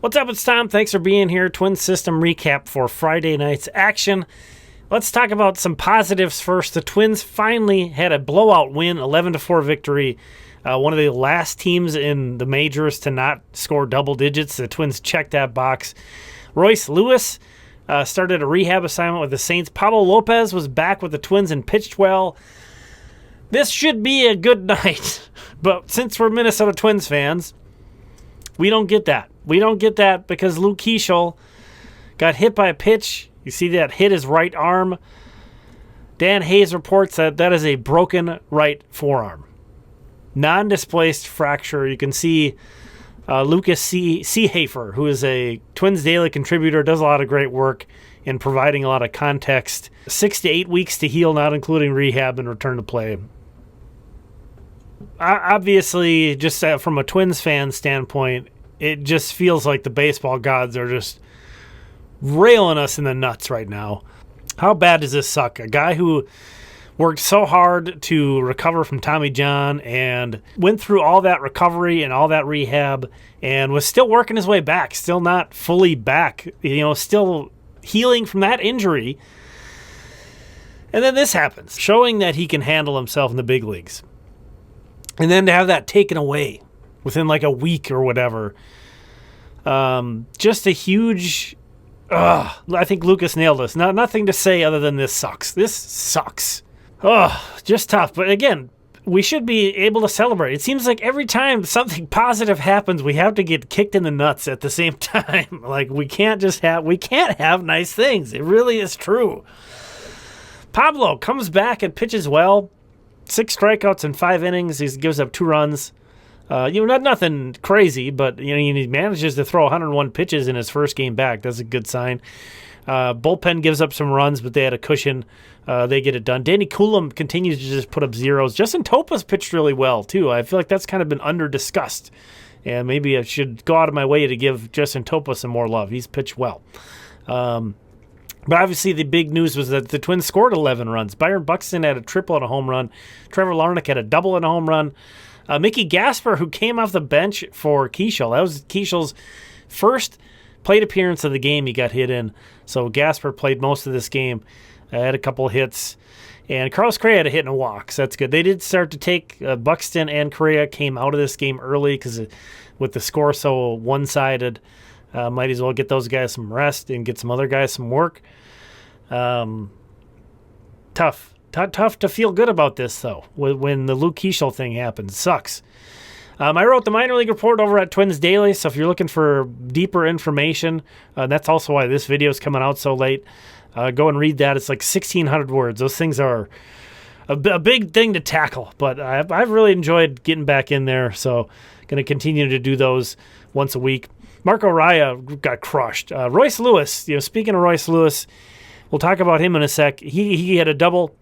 What's up, it's Tom. Thanks for being here. Twin System recap for Friday night's action. Let's talk about some positives first. The Twins finally had a blowout win, 11-4 victory. One of the last teams in the majors to not score double digits. The Twins checked that box. Royce Lewis started a rehab assignment with the Saints. Pablo López was back with the Twins and pitched well. This should be a good night. But since we're Minnesota Twins fans, we don't get that. We don't get that because Keaschall got hit by a pitch. You see that hit his right arm. Dan Hayes reports that that is a broken right forearm. Non-displaced fracture. You can see Lucas Seehafer, who is a Twins Daily contributor, does a lot of great work in providing a lot of context. 6 to 8 weeks to heal, not including rehab and return to play. Obviously, just from a Twins fan standpoint, it just feels like the baseball gods are just railing us in the nuts right now. How bad does this suck? A guy who worked so hard to recover from Tommy John and went through all that recovery and all that rehab and was still working his way back, still not fully back, still healing from that injury. And then this happens, showing that he can handle himself in the big leagues. And then to have that taken away within like a week or whatever. Just a huge... I think Lucas nailed this. Nothing to say other than this sucks. This sucks. Just tough. But again, we should be able to celebrate. It seems like every time something positive happens, we have to get kicked in the nuts at the same time. Like we can't have nice things. It really is true. Pablo comes back and pitches well. 6 strikeouts in 5 innings. He gives up 2 runs. Not nothing crazy, but he manages to throw 101 pitches in his first game back. That's a good sign. Bullpen gives up some runs, but they had a cushion. They get it done. Danny Coulomb continues to just put up zeros. Justin Topa's pitched really well, too. I feel like that's kind of been under-discussed. And maybe I should go out of my way to give Justin Topa some more love. He's pitched well. But obviously the big news was that the Twins scored 11 runs. Byron Buxton had a triple and a home run. Trevor Larnach had a double and a home run. Mickey Gasper, who came off the bench for Keaschall. That was Keaschall's first plate appearance of the game he got hit in. So Gasper played most of this game. Had a couple of hits. And Carlos Correa had a hit and a walk, so that's good. They did start to take Buxton and Correa came out of this game early because with the score so one-sided, might as well get those guys some rest and get some other guys some work. Tough to feel good about this, though, when the Luke Keaschall thing happens. Sucks. I wrote the minor league report over at Twins Daily, so if you're looking for deeper information, that's also why this video is coming out so late. Go and read that. It's like 1,600 words. Those things are a big thing to tackle, but I've really enjoyed getting back in there, so going to continue to do those once a week. Marco Raya got crushed. Royce Lewis, speaking of Royce Lewis, we'll talk about him in a sec. He had a double,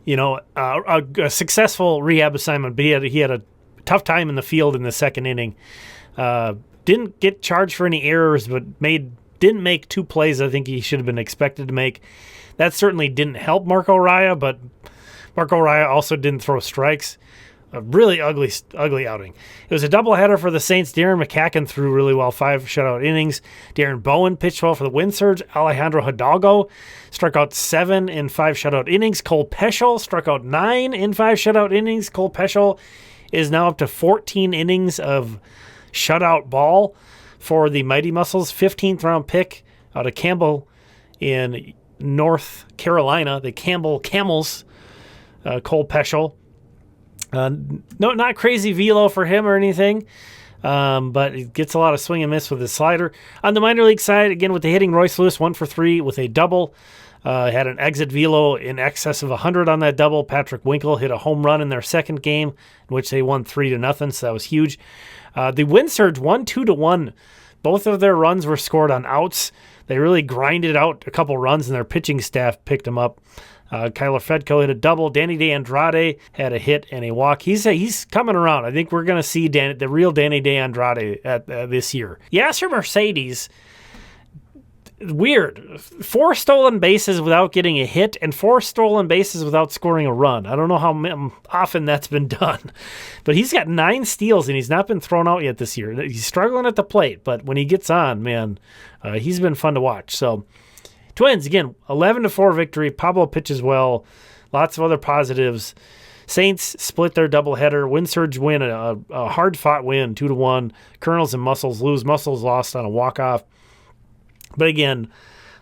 a successful rehab assignment, but he had a tough time in the field in the second inning. Didn't get charged for any errors, but didn't make 2 plays I think he should have been expected to make. That certainly didn't help Marco Raya, but Marco Raya also didn't throw strikes. A really ugly outing. It was a doubleheader for the Saints. Darren McCacken threw really well, 5 shutout innings. Darren Bowen pitched well for the Wind Surge. Alejandro Hidalgo struck out 7 in 5 shutout innings. Cole Keaschall struck out 9 in 5 shutout innings. Cole Keaschall is now up to 14 innings of shutout ball for the Mighty Muscles. 15th round pick out of Campbell in North Carolina. The Campbell Camels, Cole Keaschall. No, not crazy velo for him or anything, but it gets a lot of swing and miss with his slider. On the minor league side, again with the hitting, Royce Lewis 1 for 3 with a double. Had an exit velo in excess of 100 on that double. Patrick Winkle hit a home run in their second game, in which they won 3-0, so that was huge. The Wind Surge won 2-1. Both of their runs were scored on outs. They really grinded out a couple runs, and their pitching staff picked them up. Kyler Fedko hit a double. Danny De Andrade had a hit and a walk. He's coming around. I think we're going to see the real Danny De Andrade at this year. Yasser Mercedes Weird. 4 stolen bases without getting a hit and 4 stolen bases without scoring a run. I don't know how often that's been done. But he's got 9 steals, and he's not been thrown out yet this year. He's struggling at the plate, but when he gets on, man, he's been fun to watch. So, Twins, again, 11-4 victory. Pablo pitches well. Lots of other positives. Saints split their doubleheader. Win-surge win, a hard-fought win, 2-1. Colonels and Muscles lose. Muscles lost on a walk-off. But again,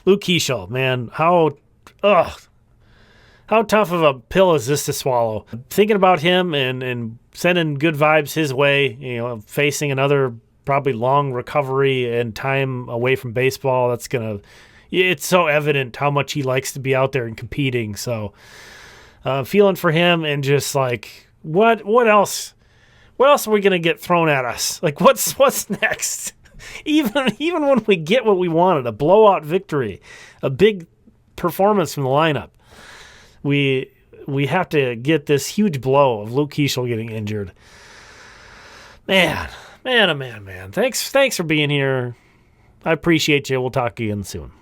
Luke Keaschall, man, how tough of a pill is this to swallow? Thinking about him and sending good vibes his way, facing another probably long recovery and time away from baseball. It's so evident how much he likes to be out there and competing. So, feeling for him, and just like, what else? What else are we gonna get thrown at us? Like, what's next? Even when we get what we wanted, a blowout victory, a big performance from the lineup, we have to get this huge blow of Luke Keaschall getting injured. Man. Thanks for being here. I appreciate you. We'll talk again soon.